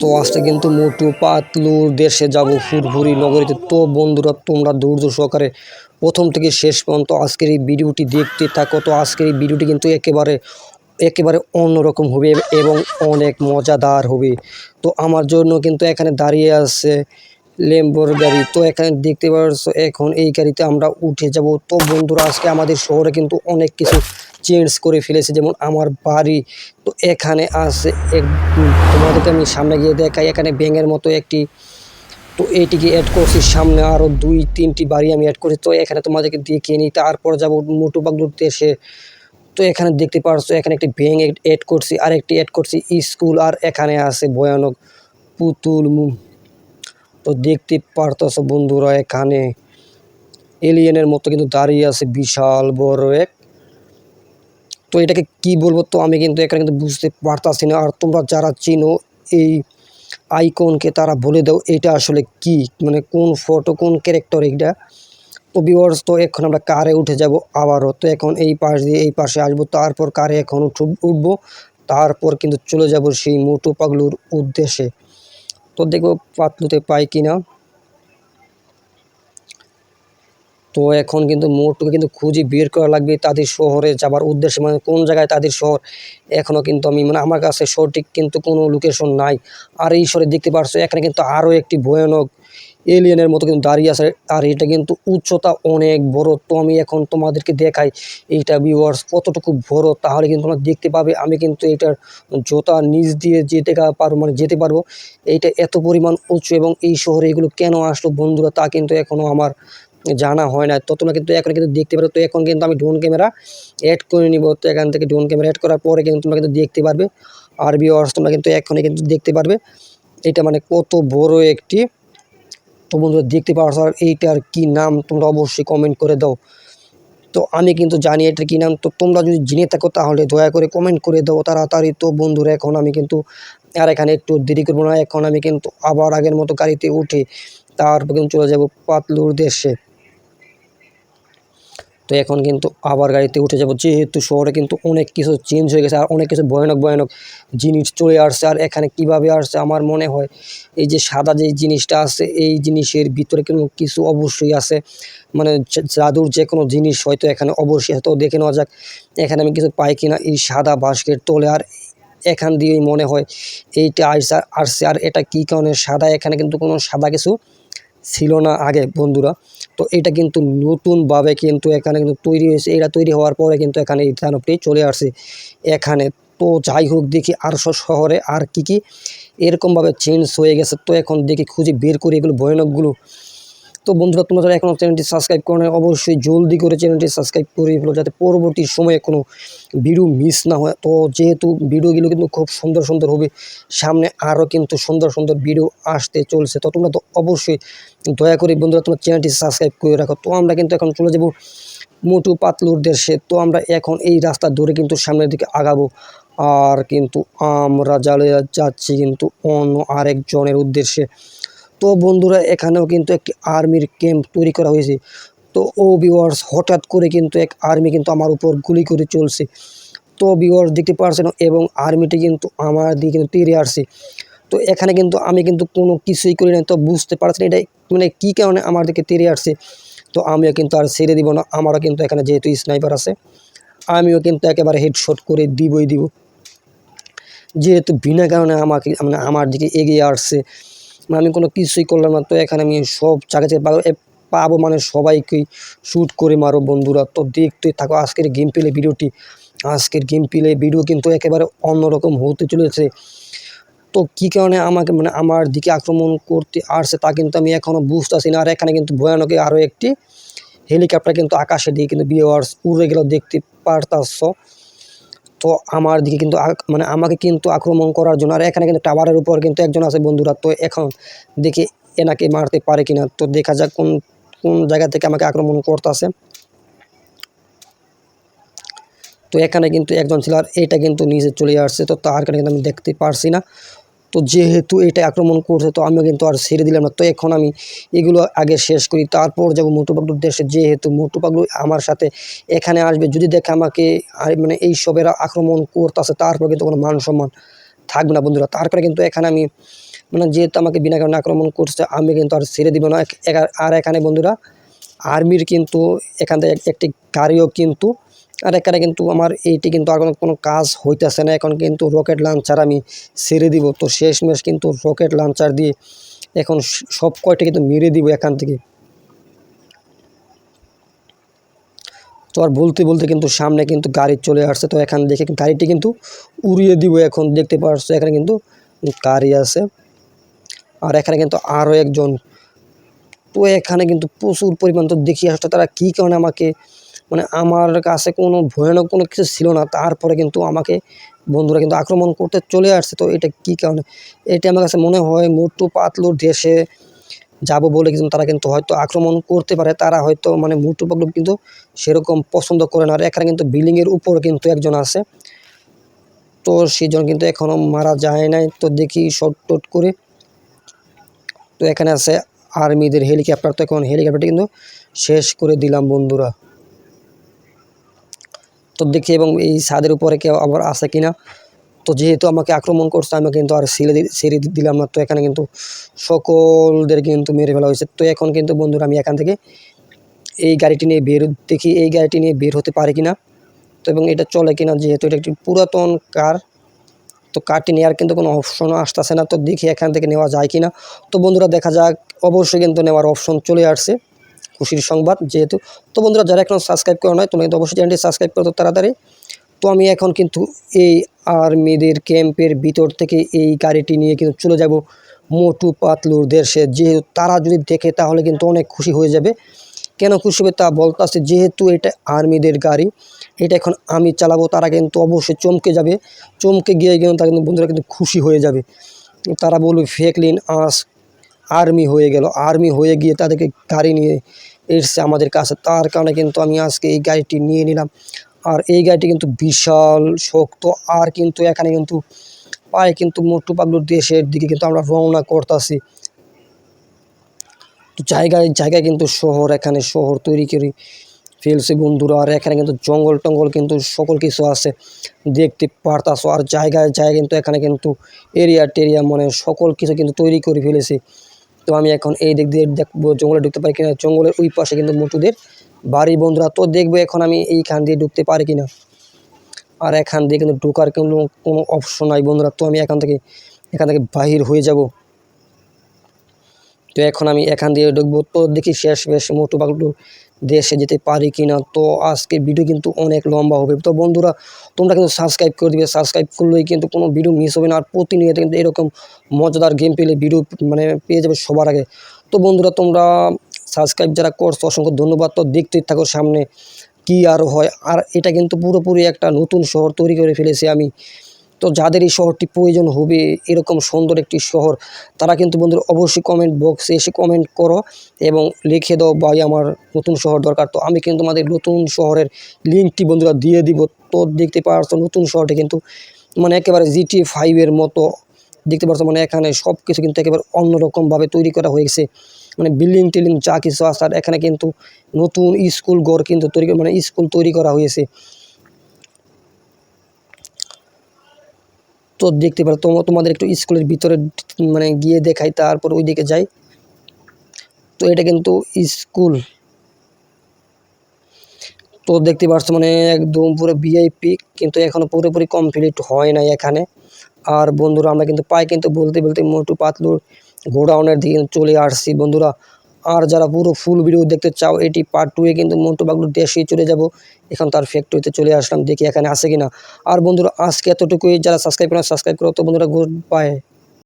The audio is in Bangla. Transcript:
তো আজকে কিন্তু মোটু পাতলুর দেশে যাব ফুরফুরি নগরীতে। তো বন্ধুরা, তোমরা ধৈর্য সহকারে প্রথম থেকে শেষ পর্যন্ত আজকের এই ভিডিওটি দেখতে থাকো। তো আজকের এই ভিডিওটি কিন্তু একেবারে একেবারে অন্যরকম হবে এবং অনেক মজাদার হবে। তো আমার জন্য কিন্তু এখানে দাঁড়িয়ে আছে ল্যাম্বোর গাড়ি। তো এখানে দেখতে পাচ্ছ, এখন এই গাড়িতে আমরা উঠে যাব। তো বন্ধুরা, আজকে আমাদের শহরে কিন্তু অনেক কিছু চেঞ্জ করে ফেলেছে, যেমন আমার বাড়ি। তো এখানে আছে তোমাদেরকে আমি সামনে গিয়ে দেখাই, এখানে ব্যাঙের মতো একটি, তো এইটিকে অ্যাড করছি। সামনে আরও 2-3টি বাড়ি আমি অ্যাড করেছি। তো এখানে তোমাদেরকে দেখিয়ে নিই, তারপর যাবো মোটু পাগলুর দেশে। তো এখানে দেখতে পারছো, এখানে একটি ব্যাঙ অ্যাড করছি, আর একটি অ্যাড করছি স্কুল, আর এখানে আছে ভয়ানক পুতুল। তো দেখতে পারতেছো বন্ধুরা, এখানে এলিয়েনের মতো কিন্তু দাঁড়িয়ে আছে বিশাল বড় এক। তো এটাকে কি বলবো, তো আমি কিন্তু এখানে কিন্তু বুঝতে পারতাছি না। আর তোমরা যারা চিনো এই আইকনকে, তারা বলে দাও এটা আসলে কি, মানে কোন ফটো, কোন ক্যারেক্টার এটা। তো ভিউয়ার্স, তো এখন আমরা কারে উঠে যাব আবারও। তো এখন এই পাশ দিয়ে এই পাশে আসবো, তারপর কারে এখন উঠবো, তারপর কিন্তু চলে যাব সেই মোটু পাগলুর উদ্দেশ্যে। তো দেখবো পাতলুতে পাই কিনা। তো এখন কিন্তু মোটুকে কিন্তু খুঁজে বের করা লাগবে তাদের শহরে যাবার উদ্দেশ্যে, মানে কোন জায়গায় তাদের শহর। এখনও কিন্তু আমি, মানে আমার কাছে সঠিক কিন্তু কোনো লোকেশন নাই। আর এই শহরে দেখতে পারছো, এখানে কিন্তু আরও একটি ভয়ানক এলিয়েনের মতো কিন্তু দাঁড়িয়ে আছে, আর এটা কিন্তু উচ্চতা অনেক বড়। তো আমি এখন তোমাদেরকে দেখাই এইটা ভিউয়ার্স কতটুকু বড়, তাহলে কিন্তু তোমরা দেখতে পাবে। আমি কিন্তু এটার জোতা নিচ দিয়ে যেতে পারবো, মানে যেতে পারবো। এইটা এত পরিমাণ উঁচু, এবং এই শহরে এগুলো কেন আসলো বন্ধুরা, তা কিন্তু এখনও আমার জানা হয় না। তো তোমরা কিন্তু এখন কিন্তু দেখতে পারো। তো এখন কিন্তু আমি ড্রোন ক্যামেরা অ্যাড করে নিব। তো এখান থেকে ড্রোন ক্যামেরা অ্যাড করার পরে কিন্তু তোমরা কিন্তু দেখতে পারবে। আর ভিউয়ার্স, তোমরা কিন্তু এখনই কিন্তু দেখতে পারবে এটা মানে কত বড় একটি। তো বন্ধুরা দেখতে পাচ্ছ, আর এইটার কি নাম তোমরা অবশ্যই কমেন্ট করে দাও। তো আমি কিন্তু জানি এটার কী নাম। তো তোমরা যদি জেনে থাকো তাহলে দয়া করে কমেন্ট করে দাও তাড়াতাড়ি। তো বন্ধুরা, এখন আমি কিন্তু আর এখানে একটু দেরি করবো না, এখন আমি কিন্তু আবার আগের মতো গাড়িতে উঠে তারপর কিন্তু চলে যাব পাতলুর দেশে। তো এখন কিন্তু আবার গাড়িতে উঠে যাব, যেহেতু শহরে কিন্তু অনেক কিছু চেঞ্জ হয়ে গেছে, আর অনেক কিছু ভয়ানক ভয়ানক জিনিস চলে আসছে। আর এখানে কিভাবে আসছে, আমার মনে হয় এই যে সাদা যে জিনিসটা আছে, এই জিনিসের ভিতরে কিন্তু কিছু অবশ্যই আছে, মানে জাদুর যে কোনো জিনিস হয়তো এখানে অবশ্যই। তো দেখে নেওয়া যাক এখানে আমি কিছু পাই কিনা এই সাদা বাস্কের তলে। আর এখান দিয়েই মনে হয় এইটা আসছে। আর এটা কী কারণে সাদা, এখানে কিন্তু কোনো সাদা কিছু ছিল না আগে বন্ধুরা। তো এটা কিন্তু নতুনভাবে কিন্তু এখানে কিন্তু তৈরি হয়েছে। এটা তৈরি হওয়ার পরে কিন্তু এখানে এই দানবটি চলে আসছে এখানে। তো যাই হোক, দেখি আর শহরে আর কি এরকমভাবে চেঞ্জ হয়ে গেছে। তো এখন দেখি খুঁজে বের করি এগুলো ভয়ানকগুলো। তো বন্ধুরা, তোমরা যারা এখনও চ্যানেলটি সাবস্ক্রাইব করে নেয়, অবশ্যই জলদি করে চ্যানেলটি সাবস্ক্রাইব করে ফেলো, যাতে পরবর্তী সময়ে কোনো ভিডিও মিস না হয়। তো যেহেতু ভিডিওগুলো কিন্তু খুব সুন্দর সুন্দর হবে, সামনে আরও কিন্তু সুন্দর সুন্দর ভিডিও আসতে চলছে। তো তোমরা তো অবশ্যই দয়া করে বন্ধুরা তোমার চ্যানেলটি সাবস্ক্রাইব করে রাখো। তো আমরা কিন্তু এখন চলে যাব মোটু পাতলুর দেশে। তো আমরা এখন এই রাস্তা ধরে কিন্তু সামনের দিকে আগাবো, আর কিন্তু আমরা যাচ্ছি কিন্তু অন্য আরেকজনের উদ্দেশ্যে। তো বন্ধুরা, এখানেও কিন্তু একটি আর্মির ক্যাম্প তৈরি করা হয়েছে। তো ভিউয়ার্স, হঠাৎ করে কিন্তু এক আর্মি কিন্তু আমার উপর গুলি করে চলছে। তো ভিউয়ার্স দেখতে পারছেন, এবং আর্মিটি কিন্তু আমার দিকে কিন্তু তেড়ে আসছে। তো এখানে কিন্তু আমি কিন্তু কোনো কিছুই করি না। তো বুঝতে পারছেন এটা মানে কী কারণে আমার দিকে তেড়ে আসছে। তো আমিও কিন্তু আর ছেড়ে দিব না, আমারও কিন্তু এখানে যেহেতু স্নাইপার আছে, আমিও কিন্তু একেবারে হেডশট করে দিবই দিব, যেহেতু বিনা কারণে আমাকে, মানে আমার দিকে এগিয়ে আসছে। মানে আমি কোনো কিছুই করলাম না। তো এখানে আমি সব জায়গা থেকে পাবো, মানে সবাইকেই শ্যুট করে মারো বন্ধুরা। তো দেখতে থাকো আজকের গেম প্লে ভিডিওটি। আজকের গেম প্লে ভিডিও কিন্তু একেবারে অন্যরকম হতে চলেছে। তো কী কারণে আমাকে, মানে আমার দিকে আক্রমণ করতে আসছে, তা কিন্তু আমি এখনও বুঝতেছি না। আর এখানে কিন্তু ভয়ানক আরও একটি হেলিকপ্টার কিন্তু আকাশে দিয়ে কিন্তু ভিউয়ার্স উড়ে গেল, দেখতে পারতাছ। তো আমার দিকে কিন্তু মানে আমাকে কিন্তু আক্রমণ করার জন্য। আর এখানে কিন্তু টাওয়ারের উপর কিন্তু একজন আছে বন্ধুরা। তো এখন দেখি এনাকে মারতে পারে কিনা। তো দেখা যাক কোন কোন জায়গা থেকে আমাকে আক্রমণ করতেছে। তো এখানে কিন্তু একজন ছিল, আর এটা কিন্তু নিচে চলে আসছে। তো তার কারণে কিন্তু আমি দেখতে পারছি না। তো যেহেতু এটা আক্রমণ করছে, তো আমিও কিন্তু আর ছেড়ে দিলাম না। তো এখন আমি এগুলো আগে শেষ করি, তারপর যাব মোটু পাগলুর দেশে। যেহেতু মোটু পাগলু আমার সাথে এখানে আসবে, যদি দেখে আমাকে মানে এই সবেরা আক্রমণ করতেছে, তারপর কিন্তু কোনো মান সম্মান থাকবে না বন্ধুরা। তার কারণে কিন্তু এখানে আমি মানে যেহেতু আমাকে বিনা কারণে আক্রমণ করছে, আমি কিন্তু আর ছেড়ে দিব না। আর এখানে বন্ধুরা আর্মির কিন্তু এখান থেকে একটি গাড়িও কিন্তু, আর এখানে কিন্তু আমার এইটি কিন্তু আর কোনো কাজ হইতেছে না। এখন কিন্তু রকেট লঞ্চার আমি ছেড়ে দিব। তো শেষমেশ কিন্তু রকেট লঞ্চার দিয়ে এখন সব কয়টা কিন্তু মেরে দিব এখান থেকে। তো আর বলতে বলতে কিন্তু সামনে কিন্তু গাড়ি চলে আসছে। তো এখান দেখে গাড়িটি কিন্তু উড়িয়ে দিব। এখন দেখতে পাচ্ছ এখানে কিন্তু গাড়ি আছে, আর এখানে কিন্তু আরও একজন। তো এখানে কিন্তু প্রচুর পরিমাণ, তো দেখি আসলে তারা কী কারণে আমাকে, মানে আমার কাছে কোনো ভয়ানক কোনো কিছু ছিল না, তারপরে কিন্তু আমাকে বন্ধুরা কিন্তু আক্রমণ করতে চলে আসছে। তো এটা কী কারণে, এটা আমার কাছে মনে হয় মোটু পাতলুর দেশে যাব বলে কিন্তু তারা কিন্তু হয়তো আক্রমণ করতে পারে। তারা হয়তো মানে মোটু পাতলু কিন্তু সেরকম পছন্দ করে না। আর এখানে কিন্তু বিল্ডিংয়ের উপর কিন্তু একজন আছে, তো সেজন কিন্তু এখনও মারা যায় নাই। তো দেখি শর্ট করে, তো এখানে আছে আর্মিদের হেলিকপ্টার। তো এখন হেলিকপ্টারটি কিন্তু শেষ করে দিলাম বন্ধুরা। তো দেখি এবং এই ছাদের উপরে কেউ আবার আছে কিনা। তো যেহেতু আমাকে আক্রমণ করছে, আমি কিন্তু আর ছেড়ে দিলাম না। তো এখানে কিন্তু সকলদের কিন্তু মেরে ফেলা হয়েছে। তো এখন কিন্তু বন্ধুরা আমি এখান থেকে এই গাড়িটি নিয়ে দেখি এই গাড়িটি নিয়ে বের হতে পারি কিনা, তো এবং এটা চলে কিনা, যেহেতু এটা একটি পুরাতন কার। তো কারটি নেওয়ার কিন্তু কোনো অপশনও আসতেছে না। তো দেখি এখান থেকে নেওয়া যায় কিনা। তো বন্ধুরা দেখা যাক, অবশ্যই কিন্তু নেওয়ার অপশন চলে আসছে, খুশির সংবাদ যেহেতু। তো বন্ধুরা যারা এখন সাবস্ক্রাইব করা নয়, তোমরা কিন্তু অবশ্যই চ্যানেলটি সাবস্ক্রাইব করো তাড়াতাড়ি। তো আমি এখন কিন্তু এই আর্মিদের ক্যাম্পের ভিতর থেকে এই গাড়িটি নিয়ে কিন্তু চলে যাব মোটু পাতলুর দেশে। যেহেতু তারা যদি দেখে তাহলে কিন্তু অনেক খুশি হয়ে যাবে। কেন খুশি হবে তা বলতেছে, যেহেতু এটা আর্মিদের গাড়ি, এটা এখন আমি চালাবো, তারা কিন্তু অবশ্যই চমকে যাবে। চমকে গিয়ে কিন্তু তারা কিন্তু বন্ধুরা কিন্তু খুশি হয়ে যাবে। তারা বলবে ফ্র্যাঙ্কলিন আজ আর্মি হয়ে গেল, আর্মি হয়ে গিয়ে তাদেরকে গাড়ি নিয়ে এসছে আমাদের কাছে। তার কারণে কিন্তু আমি আজকে এই গাড়িটি নিয়ে নিলাম। আর এই গাড়িটি কিন্তু বিশাল শক্ত। আর কিন্তু এখানে কিন্তু পায়ে কিন্তু মোটু পাতলুর দেশের দিকে কিন্তু আমরা রওনা করতেছি। তো জায়গায় জায়গায় কিন্তু শহর, এখানে শহর তৈরি করে ফেলছে বন্ধুরা। আর এখানে কিন্তু জঙ্গল টঙ্গল কিন্তু সকল কিছু আছে দেখতে পারতাছো। আর জায়গায় জায়গায় কিন্তু এখানে কিন্তু এরিয়া টেরিয়া মানে সকল কিছু কিন্তু তৈরি করে ফেলেছে। তো আমি এখন এই দিক দিয়ে দেখবো জঙ্গলে ঢুকতে পারি কিনা। জঙ্গলের ওই পাশে কিন্তু মোটুদের বাড়ি বন্ধুরা। তো দেখবো এখন আমি এইখান দিয়ে ঢুকতে পারি কিনা। আর এখান দিয়ে কিন্তু ঢোকার কোনো অপশন নাই বন্ধুরা। তো আমি এখান থেকে বাহির হয়ে যাব। তো এখন আমি এখান দিয়ে ঢুকবো। তো দেখি শেষ মোটু পাতলু দেশে যেতে পারি কিনা। তো আজকের ভিডিও কিন্তু অনেক লম্বা হবে। তো বন্ধুরা তোমরা কিন্তু সাবস্ক্রাইব করে দিবে, সাবস্ক্রাইব করলেই কিন্তু কোনো ভিডিও মিস হবে না। আর প্রতিনিয়ত কিন্তু এরকম মজাদার গেম পেলে ভিডিও মানে পেয়ে যাবে সবার আগে। তো বন্ধুরা তোমরা সাবস্ক্রাইব যারা করছো অসংখ্য ধন্যবাদ। তো দেখতেই থাকো সামনে কি আরও হয়। আর এটা কিন্তু পুরোপুরি একটা নতুন শহর তৈরি করে ফেলেছি আমি। তো যাদের এই শহরটি প্রয়োজন হবে, এরকম সুন্দর একটি শহর, তারা কিন্তু বন্ধুরা অবশ্যই কমেন্ট বক্সে এসে কমেন্ট করো এবং লিখে দাও ভাই আমার নতুন শহর দরকার। তো আমি কিন্তু আমাদের নতুন শহরের লিঙ্কটি বন্ধুরা দিয়ে দিব। তো দেখতে পাচ্ছ নতুন শহরটি কিন্তু মানে একেবারে GTA 5 মতো দেখতে পাচ্ছ। মানে এখানে সব কিছু কিন্তু একেবারে অন্যরকমভাবে তৈরি করা হয়েছে। মানে বিল্ডিং টিল্ডিং যা কিছু আছে। আর এখানে কিন্তু নতুন স্কুল ঘর কিন্তু স্কুল তৈরি করা হয়েছে। তো দেখতে পারো তোমাদের একটু স্কুলের ভিতরে মানে গিয়ে দেখাই, তারপর ওই দিকে যাই। তো এটা কিন্তু স্কুল। তো দেখতে পাচ্ছ মানে একদম পুরো VIP, কিন্তু এখনো পুরোপুরি কমপ্লিট হয় নাই এখানে। আর বন্ধুরা আমরা কিন্তু কিন্তু বলতে বলতে মোটু পাতলুর গোডাউনের দিকে চলে আসছি বন্ধুরা। আর যারা পুরো ফুল ভিডিও দেখতে চাও, এটি পার্ট 2 কিন্তু মোটু পাতলুর দেশেই চলে যাব। এখন তার ফ্যাক্টরিতে চলে আসলাম, দেখি এখানে আছে কিনা। আর বন্ধুরা আজকে এতটুকুই। যারা সাবস্ক্রাইব করো তো বন্ধুরা গুড বাই।